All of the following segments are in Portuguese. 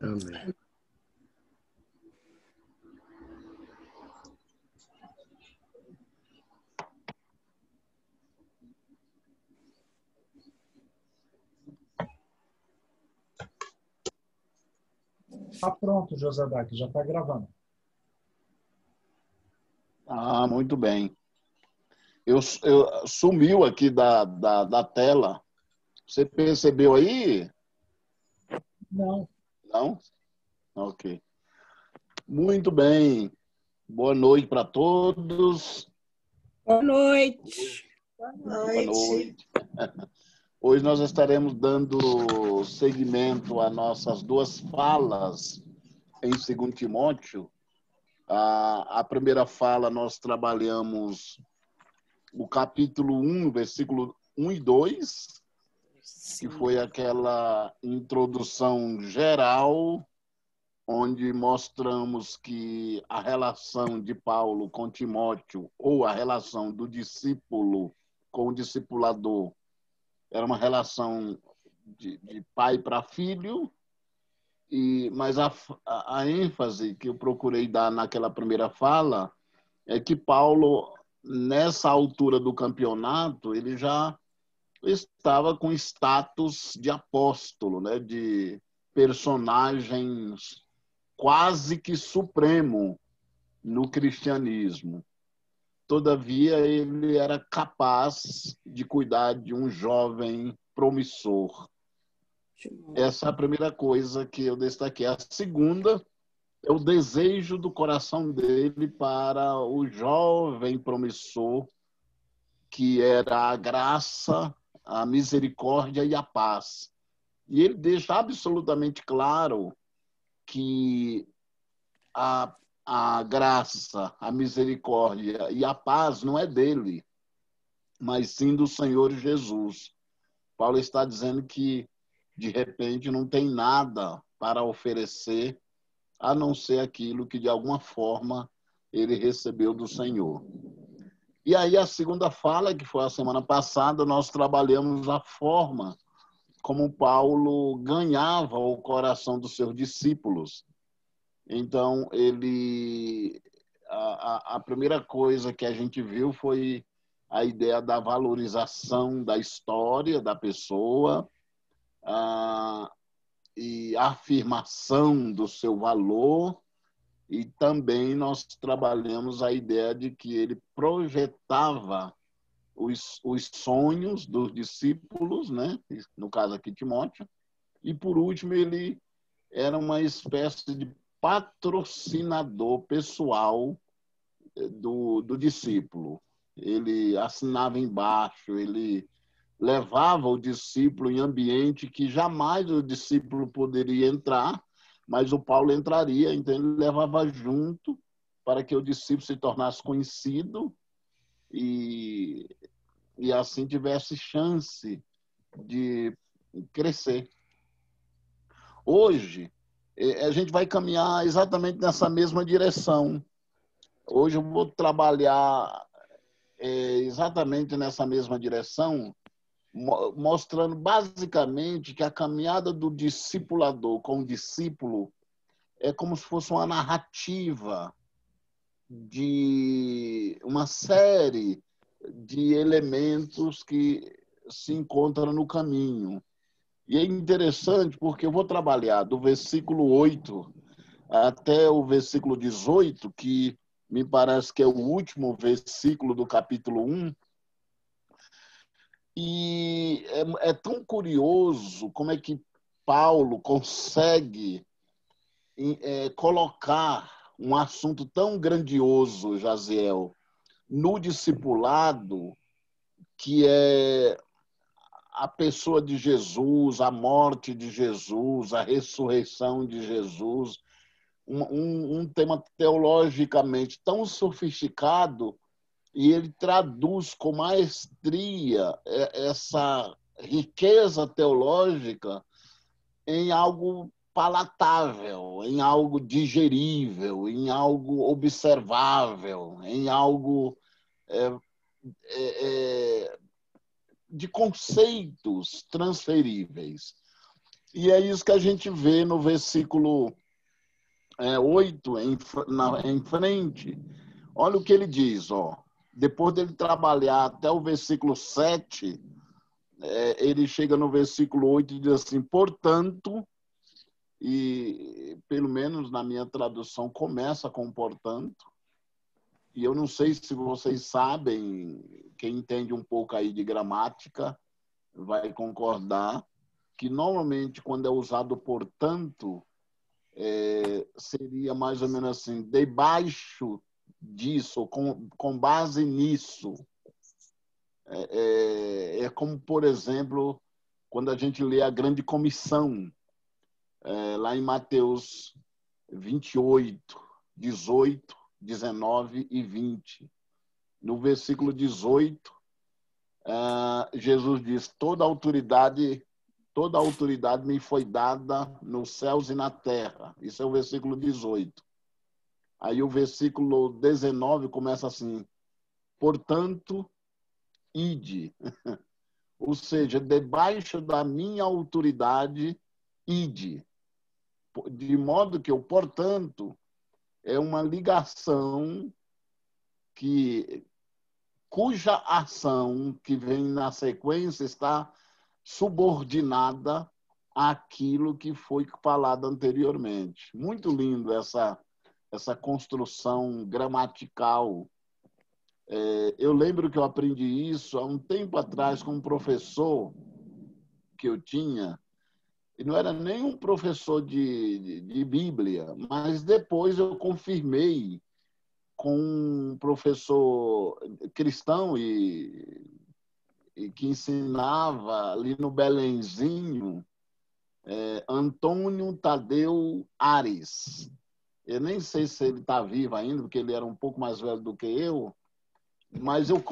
Amém. Tá pronto, Josadak, já está gravando. Ah, muito bem. Eu sumiu aqui da tela. Você percebeu aí? Não. Não? Ok. Muito bem. Boa noite para todos. Boa noite. Boa noite. Hoje nós estaremos dando seguimento a nossas duas falas em 2 Timóteo. A primeira fala nós trabalhamos o capítulo 1, versículo 1 e 2, que foi aquela introdução geral, onde mostramos que a relação de Paulo com Timóteo, ou a relação do discípulo com o discipulador, era uma relação de pai para filho, mas a ênfase que eu procurei dar naquela primeira fala é que Paulo, nessa altura do campeonato, ele já estava com status de apóstolo, né? De personagem quase que supremo no cristianismo. Todavia, ele era capaz de cuidar de um jovem promissor. Essa é a primeira coisa que eu destaquei. A segunda é o desejo do coração dele para o jovem promissor, que era a graça, a misericórdia e a paz. E ele deixa absolutamente claro que a graça, a misericórdia e a paz não é dele, mas sim do Senhor Jesus. Paulo está dizendo que, de repente, não tem nada para oferecer, a não ser aquilo que, de alguma forma, ele recebeu do Senhor. E aí, a segunda fala, que foi a semana passada, nós trabalhamos a forma como Paulo ganhava o coração dos seus discípulos. Então, a primeira coisa que a gente viu foi a ideia da valorização da história da pessoa, e a afirmação do seu valor, e também nós trabalhamos a ideia de que ele projetava os sonhos dos discípulos, né? No caso aqui Timóteo, e por último ele era uma espécie de patrocinador pessoal do discípulo. Ele assinava embaixo, ele levava o discípulo em ambiente que jamais o discípulo poderia entrar, mas o Paulo entraria, então ele levava junto para que o discípulo se tornasse conhecido e assim tivesse chance de crescer. Hoje, a gente vai caminhar exatamente nessa mesma direção. Hoje eu vou trabalhar exatamente nessa mesma direção, mostrando basicamente que a caminhada do discipulador com o discípulo é como se fosse uma narrativa de uma série de elementos que se encontram no caminho. E é interessante porque eu vou trabalhar do versículo 8 até o versículo 18, que me parece que é o último versículo do capítulo 1. E é tão curioso como é que Paulo consegue colocar um assunto tão grandioso, Jaziel, no discipulado, que é a pessoa de Jesus, a morte de Jesus, a ressurreição de Jesus, um tema teologicamente tão sofisticado, e ele traduz com maestria essa riqueza teológica em algo palatável, em algo digerível, em algo observável, em algo de conceitos transferíveis. E é isso que a gente vê no versículo 8 em frente. Olha o que ele diz, ó. Depois dele trabalhar até o versículo 7, ele chega no versículo 8 e diz assim: portanto, e pelo menos na minha tradução começa com portanto, e eu não sei se vocês sabem, quem entende um pouco aí de gramática vai concordar, que normalmente quando é usado portanto, seria mais ou menos assim, debaixo disso, com base nisso. É como, por exemplo, quando a gente lê a Grande Comissão, lá em Mateus 28, 18, 19 e 20. No versículo 18, Jesus diz: toda autoridade me foi dada nos céus e na terra. Isso é o versículo 18. Aí o versículo 19 começa assim: portanto, ide. Ou seja, debaixo da minha autoridade, ide. De modo que o portanto é uma ligação cuja ação que vem na sequência está subordinada àquilo que foi falado anteriormente. Muito lindo essa construção gramatical. Eu lembro que eu aprendi isso há um tempo atrás com um professor que eu tinha, e não era nem um professor de Bíblia, mas depois eu confirmei com um professor cristão e que ensinava ali no Belenzinho, Antônio Tadeu Ares. Eu nem sei se ele está vivo ainda, porque ele era um pouco mais velho do que eu, mas eu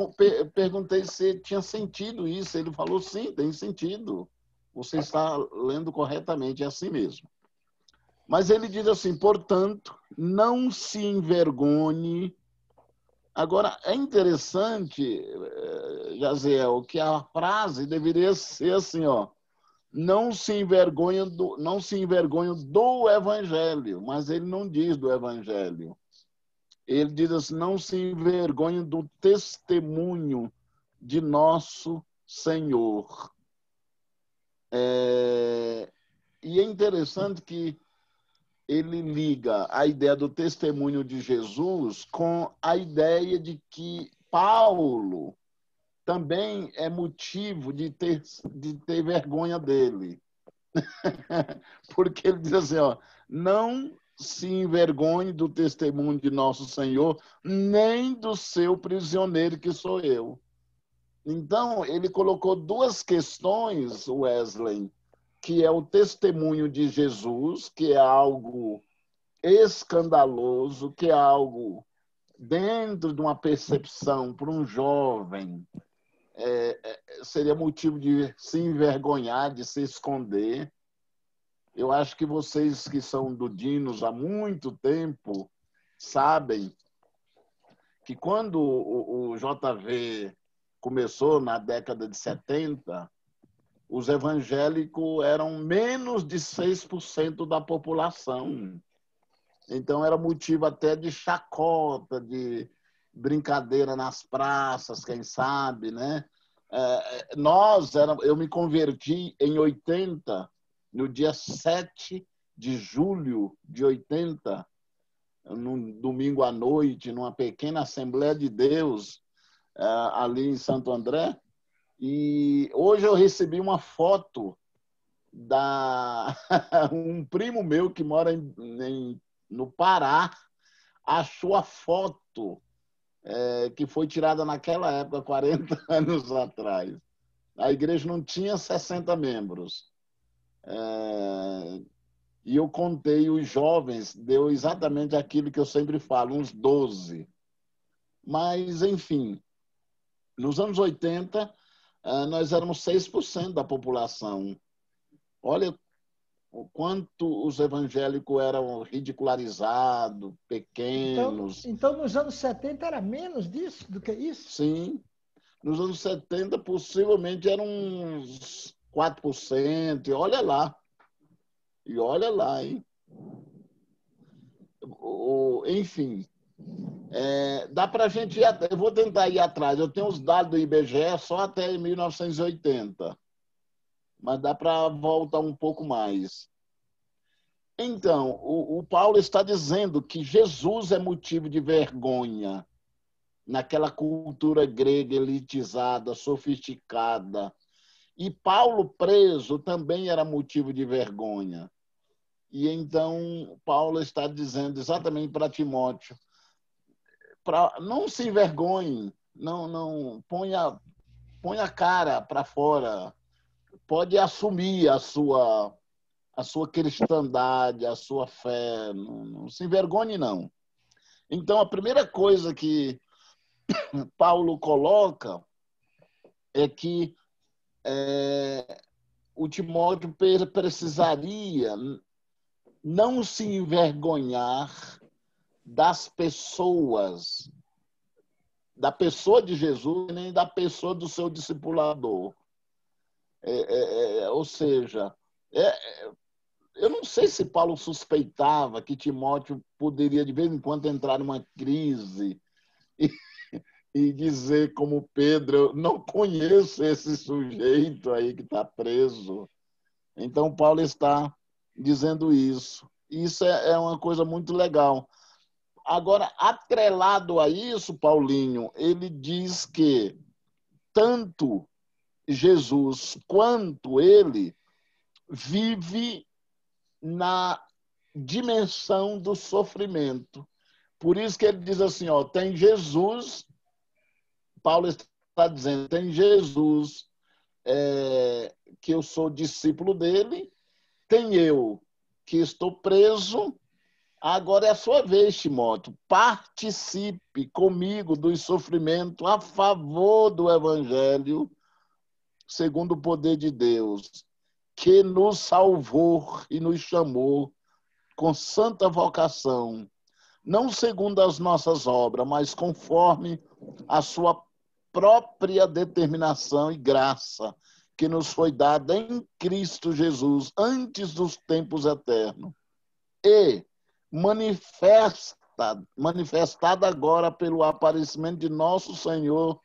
perguntei se tinha sentido isso. Ele falou, sim, tem sentido. Você está lendo corretamente, é assim mesmo. Mas ele diz assim, portanto, não se envergonhe. Agora, é interessante, Jaziel, que a frase deveria ser assim, ó, não se envergonhe do evangelho, mas ele não diz do evangelho. Ele diz assim, não se envergonhe do testemunho de nosso Senhor. E é interessante que ele liga a ideia do testemunho de Jesus com a ideia de que Paulo também é motivo de ter vergonha dele. Porque ele diz assim, ó, não se envergonhe do testemunho de nosso Senhor, nem do seu prisioneiro que sou eu. Então, ele colocou duas questões, Wesley, que é o testemunho de Jesus, que é algo escandaloso, que é algo dentro de uma percepção para um jovem, seria motivo de se envergonhar, de se esconder. Eu acho que vocês que são do Dinos há muito tempo sabem que quando o JV começou na década de 70, os evangélicos eram menos de 6% da população. Então, era motivo até de chacota, de brincadeira nas praças, quem sabe, né? Eu me converti em 80, no dia 7 de julho de 80, num domingo à noite, numa pequena Assembleia de Deus, ali em Santo André. E hoje eu recebi uma foto um primo meu que mora no Pará, achou a foto que foi tirada naquela época, 40 anos atrás. A igreja não tinha 60 membros. E eu contei os jovens, deu exatamente aquilo que eu sempre falo, uns 12. Mas, enfim, nos anos 80, nós éramos 6% da população. Olha o quanto os evangélicos eram ridicularizados, pequenos. Então, nos anos 70 era menos disso do que isso? Sim. Nos anos 70, possivelmente, eram uns 4%. Olha lá. E olha lá, hein? Enfim, dá para a gente ir, eu vou tentar ir atrás. Eu tenho os dados do IBGE só até 1980, mas dá para voltar um pouco mais. Então, o Paulo está dizendo que Jesus é motivo de vergonha naquela cultura grega elitizada, sofisticada. E Paulo preso também era motivo de vergonha. E então Paulo está dizendo exatamente para Timóteo, não se envergonhe, não ponha a cara para fora, pode assumir a sua cristandade, a sua fé, não se envergonhe não. Então a primeira coisa que Paulo coloca é que o Timóteo precisaria não se envergonhar das pessoas, da pessoa de Jesus, nem da pessoa do seu discipulador. Ou seja, eu não sei se Paulo suspeitava que Timóteo poderia, de vez em quando, entrar numa crise e dizer, como Pedro, eu não conheço esse sujeito aí que está preso. Então, Paulo está dizendo isso. Isso é uma coisa muito legal. Agora, atrelado a isso, Paulinho, ele diz que tanto Jesus quanto ele vive na dimensão do sofrimento. Por isso que ele diz assim, tem Jesus, Paulo está dizendo, tem Jesus, que eu sou discípulo dele, tem eu que estou preso. Agora é a sua vez, Timóteo. Participe comigo dos sofrimentos a favor do Evangelho, segundo o poder de Deus, que nos salvou e nos chamou com santa vocação, não segundo as nossas obras, mas conforme a sua própria determinação e graça, que nos foi dada em Cristo Jesus, antes dos tempos eternos. E manifestada agora pelo aparecimento de nosso Senhor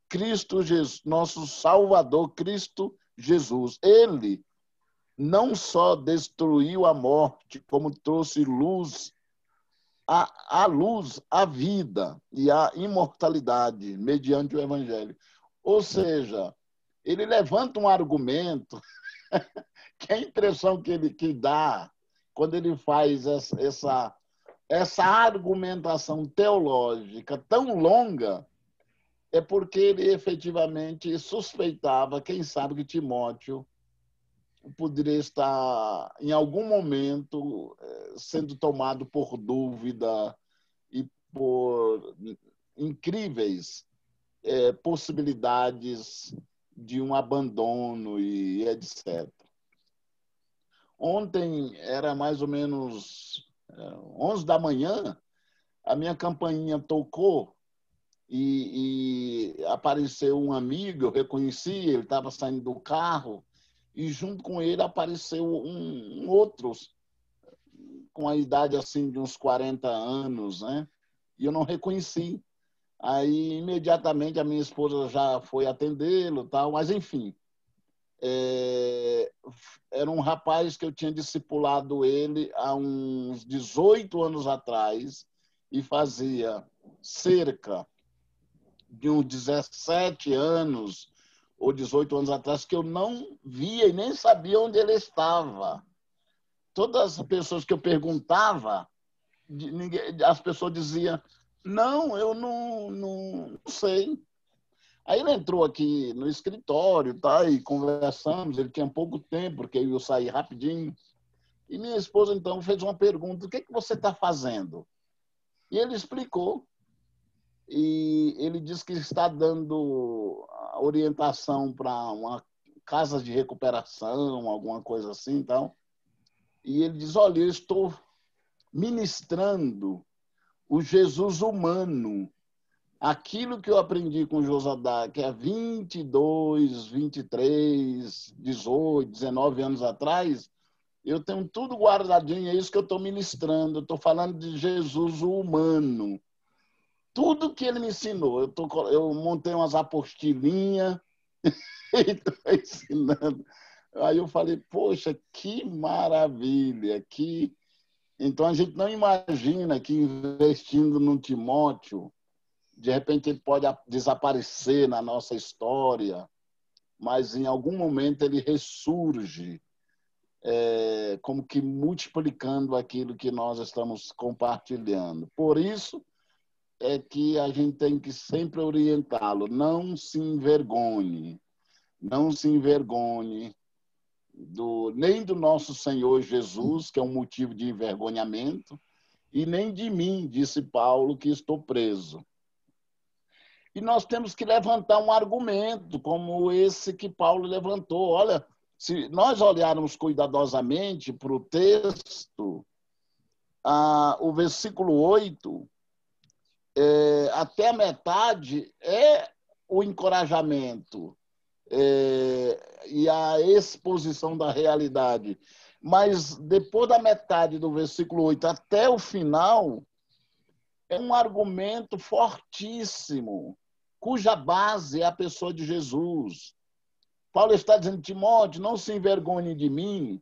Cristo Jesus, nosso Salvador Cristo Jesus. Ele não só destruiu a morte, como trouxe luz, a luz, a vida e a imortalidade mediante o Evangelho. Ou seja, ele levanta um argumento que a impressão que ele dá quando ele faz essa argumentação teológica tão longa, é porque ele efetivamente suspeitava, quem sabe, que Timóteo poderia estar, em algum momento, sendo tomado por dúvida e por incríveis possibilidades de um abandono e etc. Ontem era mais ou menos 11 da manhã, a minha campainha tocou e apareceu um amigo, eu reconheci, ele estava saindo do carro e junto com ele apareceu um outro com a idade assim de uns 40 anos, né? E eu não reconheci. Aí imediatamente a minha esposa já foi atendê-lo, tal, mas enfim, era um rapaz que eu tinha discipulado ele há uns 18 anos atrás e fazia cerca de uns 17 anos ou 18 anos atrás que eu não via e nem sabia onde ele estava. Todas as pessoas que eu perguntava, as pessoas diziam, não, eu não sei. Aí ele entrou aqui no escritório, tá, e conversamos, ele tinha pouco tempo, porque eu ia sair rapidinho. E minha esposa, então, fez uma pergunta, o que você está fazendo? E ele explicou. E ele disse que está dando orientação para uma casa de recuperação, alguma coisa assim. Então. E ele diz, olha, eu estou ministrando o Jesus humano, aquilo que eu aprendi com Josadá, que há 22, 23, 18, 19 anos atrás, Eu tenho tudo guardadinho, é isso que eu estou ministrando. Eu estou falando de Jesus, o humano. Tudo que ele me ensinou. Eu montei umas apostilinhas e estou ensinando. Aí eu falei, poxa, que maravilha! Então, a gente não imagina que investindo no Timóteo, de repente ele pode desaparecer na nossa história, mas em algum momento ele ressurge, como que multiplicando aquilo que nós estamos compartilhando. Por isso é que a gente tem que sempre orientá-lo. Não se envergonhe nem do nosso Senhor Jesus, que é um motivo de envergonhamento, e nem de mim, disse Paulo, que estou preso. E nós temos que levantar um argumento como esse que Paulo levantou. Olha, se nós olharmos cuidadosamente para o texto, o versículo 8, até a metade é o encorajamento e a exposição da realidade. Mas depois da metade do versículo 8 até o final, é um argumento fortíssimo, cuja base é a pessoa de Jesus. Paulo está dizendo, Timóteo, não se envergonhe de mim,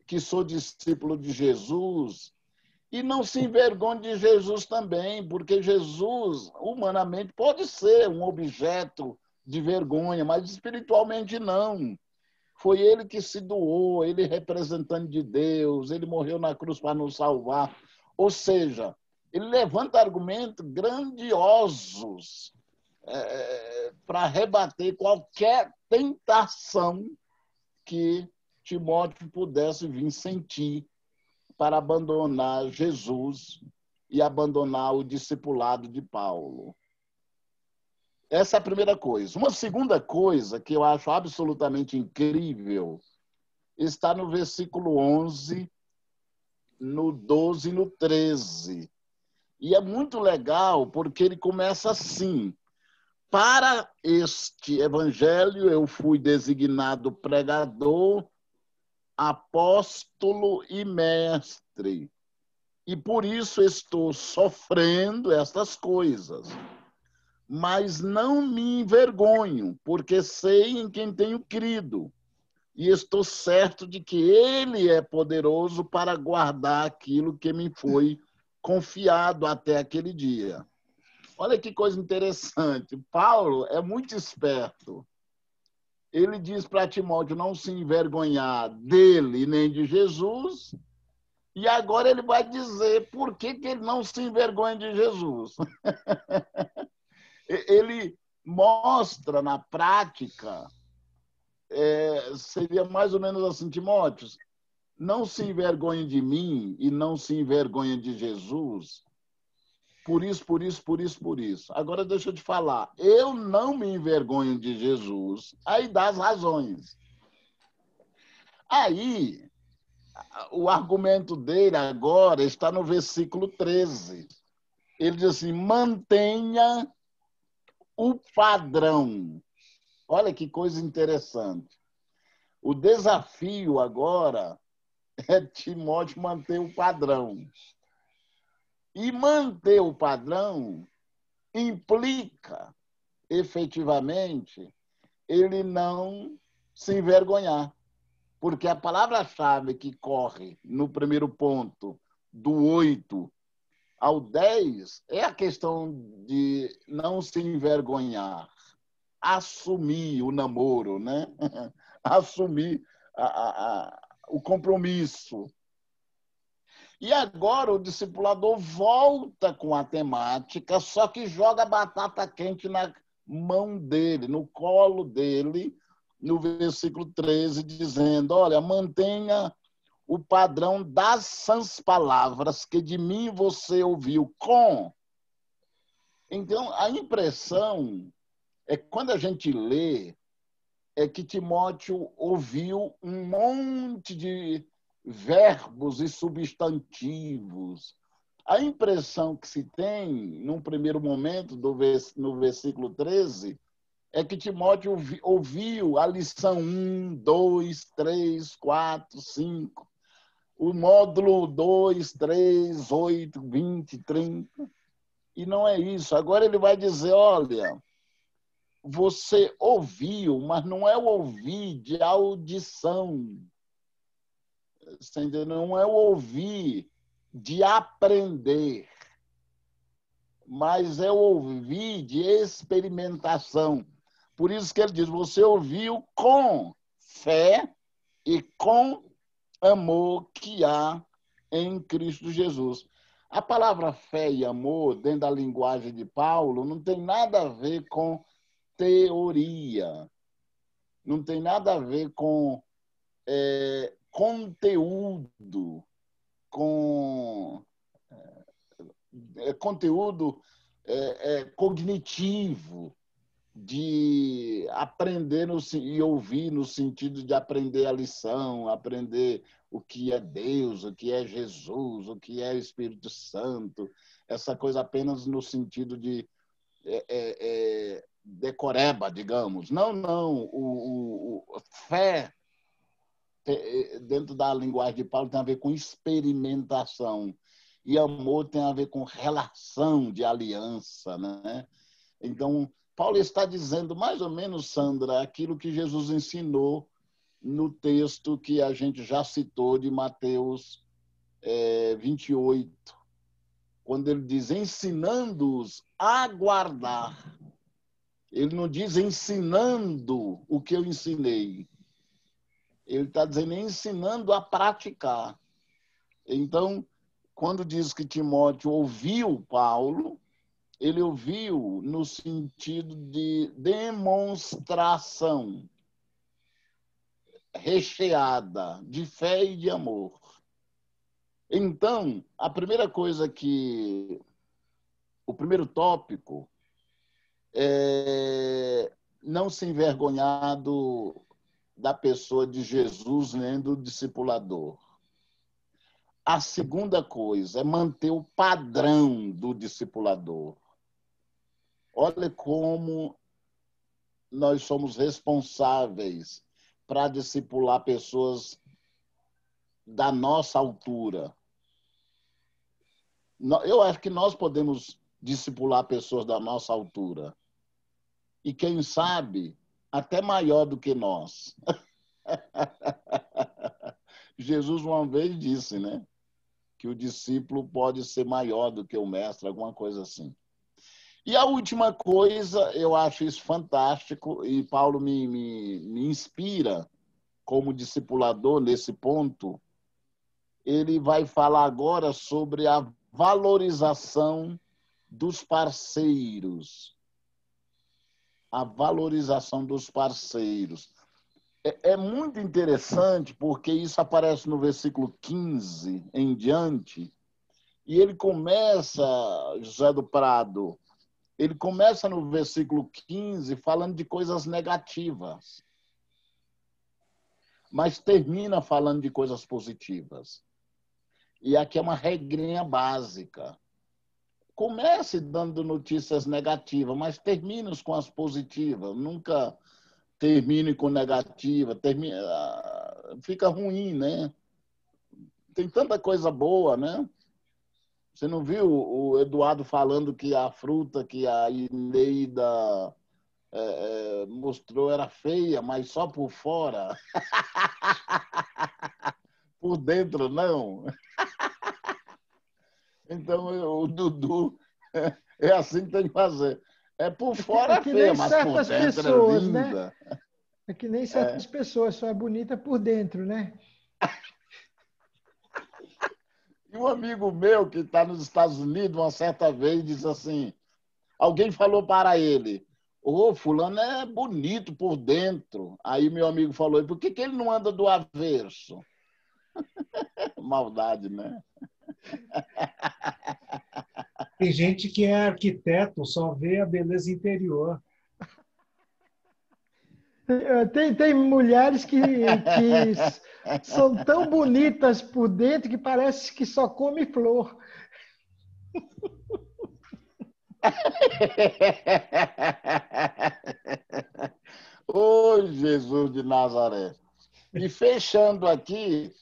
que sou discípulo de Jesus, e não se envergonhe de Jesus também, porque Jesus, humanamente, pode ser um objeto de vergonha, mas espiritualmente não. Foi ele que se doou, ele representante de Deus, ele morreu na cruz para nos salvar. Ou seja, ele levanta argumentos grandiosos para rebater qualquer tentação que Timóteo pudesse vir sentir para abandonar Jesus e abandonar o discipulado de Paulo. Essa é a primeira coisa. Uma segunda coisa que eu acho absolutamente incrível está no versículo 11, no 12 e no 13. E é muito legal porque ele começa assim: para este evangelho eu fui designado pregador, apóstolo e mestre. E por isso estou sofrendo estas coisas. Mas não me envergonho, porque sei em quem tenho crido. E estou certo de que ele é poderoso para guardar aquilo que me foi confiado até aquele dia. Olha que coisa interessante. Paulo é muito esperto. Ele diz para Timóteo não se envergonhar dele nem de Jesus, e agora ele vai dizer por que ele não se envergonha de Jesus. Ele mostra na prática, seria mais ou menos assim, Timóteo, não se envergonhe de mim e não se envergonhe de Jesus, por isso, por isso, por isso, por isso. Agora deixa eu te falar, eu não me envergonho de Jesus, aí dá as razões. Aí, o argumento dele agora está no versículo 13. Ele diz assim, mantenha o padrão. Olha que coisa interessante. O desafio agora é Timóteo manter o padrão. E manter o padrão implica, efetivamente, ele não se envergonhar. Porque a palavra-chave que corre no primeiro ponto, do 8 ao 10, é a questão de não se envergonhar. Assumir o namoro, né? Assumir o compromisso. E agora o discipulador volta com a temática, só que joga a batata quente na mão dele, no colo dele, no versículo 13, dizendo, olha, mantenha o padrão das sãs palavras que de mim você ouviu com. Então, a impressão é que quando a gente lê, é que Timóteo ouviu um monte de verbos e substantivos. A impressão que se tem, num primeiro momento, no versículo 13, é que Timóteo ouviu a lição 1, 2, 3, 4, 5, o módulo 2, 3, 8, 20, 30. E não é isso. Agora ele vai dizer, olha, você ouviu, mas não é o ouvir de audição. Você entendeu? Não é o ouvir de aprender, mas é o ouvir de experimentação. Por isso que ele diz, você ouviu com fé e com amor que há em Cristo Jesus. A palavra fé e amor, dentro da linguagem de Paulo, não tem nada a ver com teoria, não tem nada a ver com conteúdo, com conteúdo cognitivo, de aprender e ouvir no sentido de aprender a lição, aprender o que é Deus, o que é Jesus, o que é Espírito Santo, essa coisa apenas no sentido de decoreba, digamos. Não. Fé, dentro da linguagem de Paulo, tem a ver com experimentação. E amor tem a ver com relação de aliança, né? Então, Paulo está dizendo, mais ou menos, Sandra, aquilo que Jesus ensinou no texto que a gente já citou de Mateus 28, quando ele diz, ensinando-os a guardar. Ele não diz ensinando o que eu ensinei. Ele está dizendo ensinando a praticar. Então, quando diz que Timóteo ouviu Paulo, ele ouviu no sentido de demonstração recheada de fé e de amor. Então, a primeira coisa o primeiro tópico é não se envergonhar da pessoa de Jesus nem do discipulador. A segunda coisa é manter o padrão do discipulador. Olha como nós somos responsáveis para discipular pessoas da nossa altura. Eu acho que nós podemos discipular pessoas da nossa altura. E quem sabe, até maior do que nós. Jesus uma vez disse, né? Que o discípulo pode ser maior do que o mestre, alguma coisa assim. E a última coisa, eu acho isso fantástico, e Paulo me inspira como discipulador nesse ponto. Ele vai falar agora sobre a valorização dos parceiros. A valorização dos parceiros. É muito interessante, porque isso aparece no versículo 15 em diante, e ele começa, José do Prado, ele começa no versículo 15 falando de coisas negativas, mas termina falando de coisas positivas. E aqui é uma regrinha básica. Comece dando notícias negativas, mas termine com as positivas. Nunca termine com negativa. Fica ruim, né? Tem tanta coisa boa, né? Você não viu o Eduardo falando que a fruta que a Ineida mostrou era feia, mas só por fora? Por dentro, não. Então, o Dudu é assim que tem que fazer. Por fora é feia, mas por dentro pessoas, é linda. Né? É que nem certas pessoas, só é bonita por dentro, né? E um amigo meu que está nos Estados Unidos, uma certa vez, disse assim, alguém falou para ele, fulano é bonito por dentro. Aí meu amigo falou, por que ele não anda do avesso? Maldade, né? Tem gente que é arquiteto, só vê a beleza interior. Tem mulheres que são tão bonitas por dentro que parece que só come flor. Ô, Jesus de Nazaré. E fechando aqui,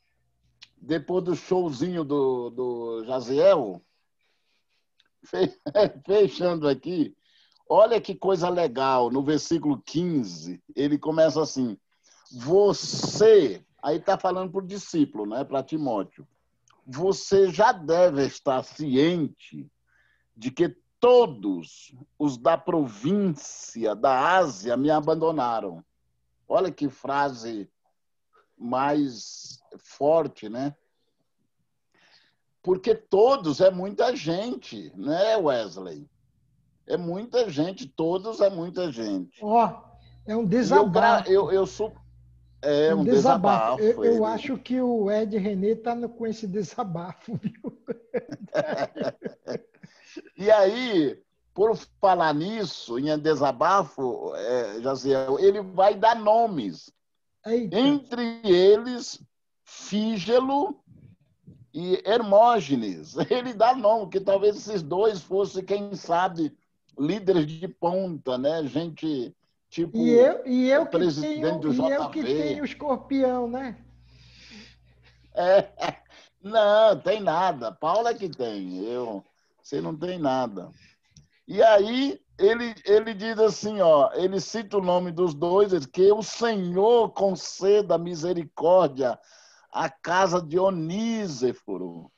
depois do showzinho do Jaziel, fechando aqui, olha que coisa legal, no versículo 15, ele começa assim, você, aí está falando para o discípulo, né, para Timóteo, você já deve estar ciente de que todos os da província da Ásia me abandonaram. Olha que frase mais forte, né? Porque todos é muita gente, né, Wesley? É muita gente, todos é muita gente. Ó, é um E eu, desabafo. é Um um desabafo. desabafo. Eu Ele... acho que o Ed René está com esse desabafo, viu? E aí, por falar nisso, em desabafo, Jaziel, ele vai dar nomes. Eita. Entre eles, Fígelo e Hermógenes. Ele dá nome, que talvez esses dois fossem, quem sabe, líderes de ponta, né? Gente tipo E o eu que presidente tenho, do e eu que JV. tenho escorpião, né? É, não, tem nada. Paulo é que tem. Você não tem nada. E aí ele diz assim, ó, ele cita o nome dos dois, diz que o Senhor conceda misericórdia à casa de Oníseforo.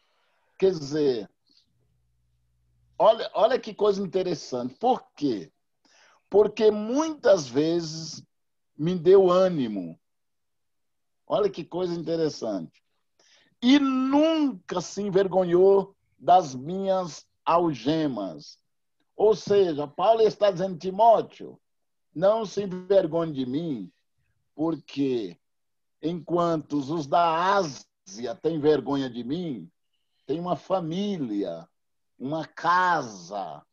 Quer dizer, olha que coisa interessante. Por quê? Porque muitas vezes me deu ânimo. Olha que coisa interessante. E nunca se envergonhou das minhas algemas. Ou seja, Paulo está dizendo, Timóteo, não se envergonhe de mim, porque enquanto os da Ásia têm vergonha de mim, tem uma família, uma casa,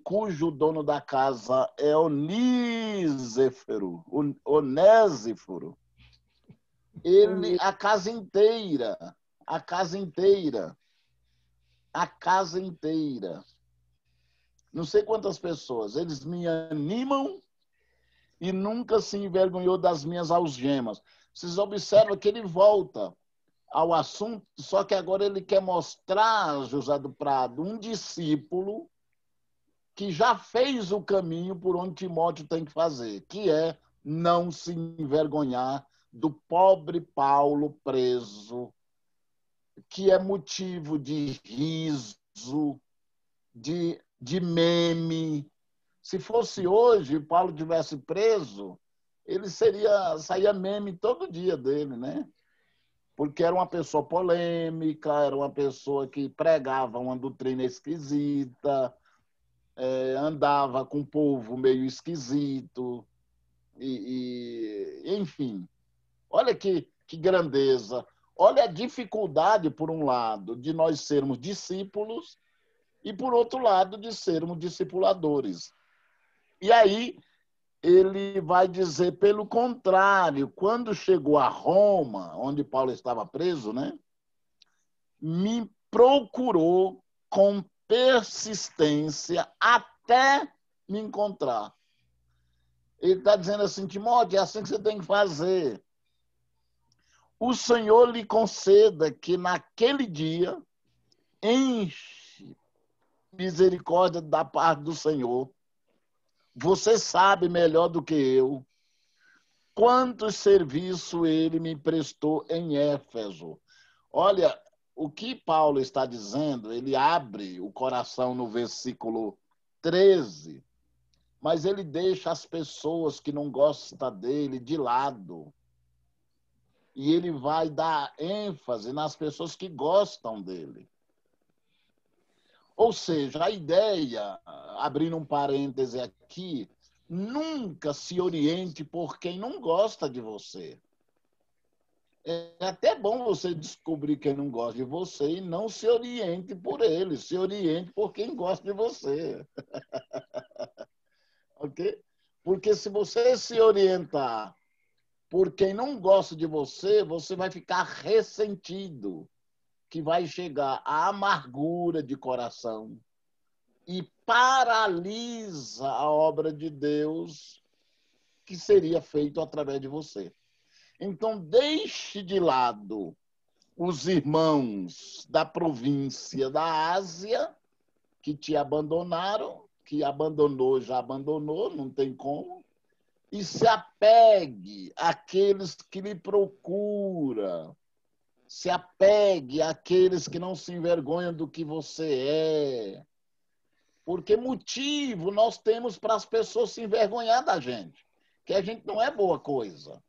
cujo dono da casa é Onésiforo. Ele, a casa inteira, a casa inteira, a casa inteira. Não sei quantas pessoas, eles me animam e nunca se envergonhou das minhas algemas. Vocês observam que ele volta ao assunto, só que agora ele quer mostrar, José do Prado, um discípulo que já fez o caminho por onde Timóteo tem que fazer, que é não se envergonhar do pobre Paulo preso, que é motivo de riso, de meme. Se fosse hoje, Paulo tivesse preso, ele saía meme todo dia dele, né? Porque era uma pessoa polêmica, era uma pessoa que pregava uma doutrina esquisita, andava com o povo meio esquisito, enfim. Olha que grandeza. Olha a dificuldade, por um lado, de nós sermos discípulos e, por outro lado, de sermos discipuladores. E aí ele vai dizer, pelo contrário, quando chegou a Roma, onde Paulo estava preso, né, me procurou com persistência até me encontrar. Ele está dizendo assim, Timóteo, é assim que você tem que fazer. O Senhor lhe conceda que naquele dia enche misericórdia da parte do Senhor. Você sabe melhor do que eu quanto serviço ele me prestou em Éfeso. Olha, o que Paulo está dizendo, ele abre o coração no versículo 13, mas ele deixa as pessoas que não gostam dele de lado. E ele vai dar ênfase nas pessoas que gostam dele. Ou seja, a ideia, abrindo um parêntese aqui, nunca se oriente por quem não gosta de você. É até bom você descobrir quem não gosta de você e não se oriente por ele, se oriente por quem gosta de você. Ok? Porque se você se orientar por quem não gosta de você, você vai ficar ressentido, que vai chegar à amargura de coração e paralisa a obra de Deus que seria feito através de você. Então, deixe de lado os irmãos da província da Ásia que te abandonaram, que abandonou, já abandonou, não tem como, e se apegue àqueles que lhe procuram, se apegue àqueles que não se envergonham do que você é, porque motivo nós temos para as pessoas se envergonhar da gente, que a gente não é boa coisa,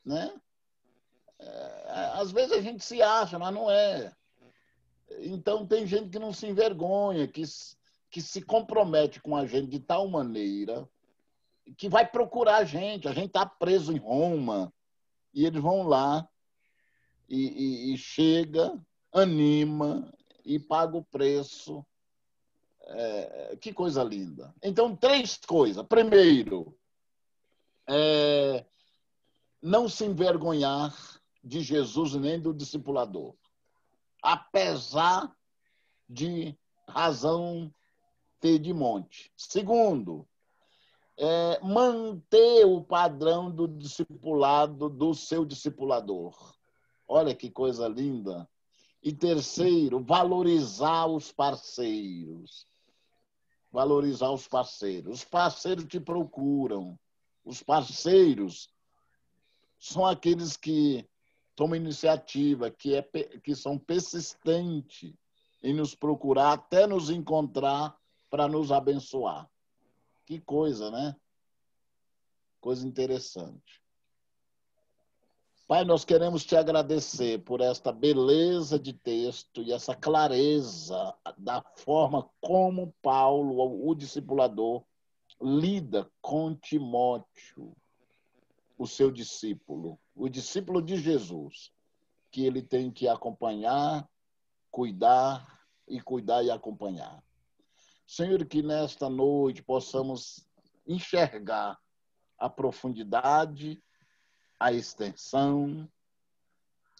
né? Às vezes a gente se acha, mas não é. Então tem gente que não se envergonha, que se compromete com a gente de tal maneira que vai procurar a gente está preso em Roma, e eles vão lá e chega, anima e paga o preço. Que coisa linda. Então, 3 coisas. Primeiro, não se envergonhar de Jesus nem do discipulador, apesar de razão ter de monte. Segundo, manter o padrão do discipulado do seu discipulador. Olha que coisa linda. E terceiro, valorizar os parceiros. Valorizar os parceiros. Os parceiros te procuram. Os parceiros são aqueles que tomam iniciativa, que são persistentes em nos procurar até nos encontrar para nos abençoar. Que coisa, né? Coisa interessante. Pai, nós queremos te agradecer por esta beleza de texto e essa clareza da forma como Paulo, o discipulador, lida com Timóteo, o seu discípulo, o discípulo de Jesus, que ele tem que acompanhar, cuidar e acompanhar. Senhor, que nesta noite possamos enxergar a profundidade, a extensão,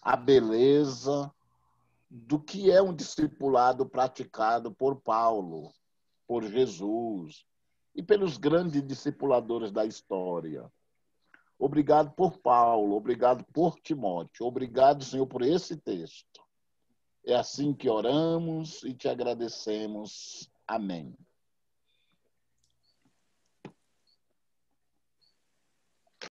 a beleza do que é um discipulado praticado por Paulo, por Jesus e pelos grandes discipuladores da história. Obrigado por Paulo, obrigado por Timóteo, obrigado, Senhor, por esse texto. É assim que oramos e te agradecemos. Amém.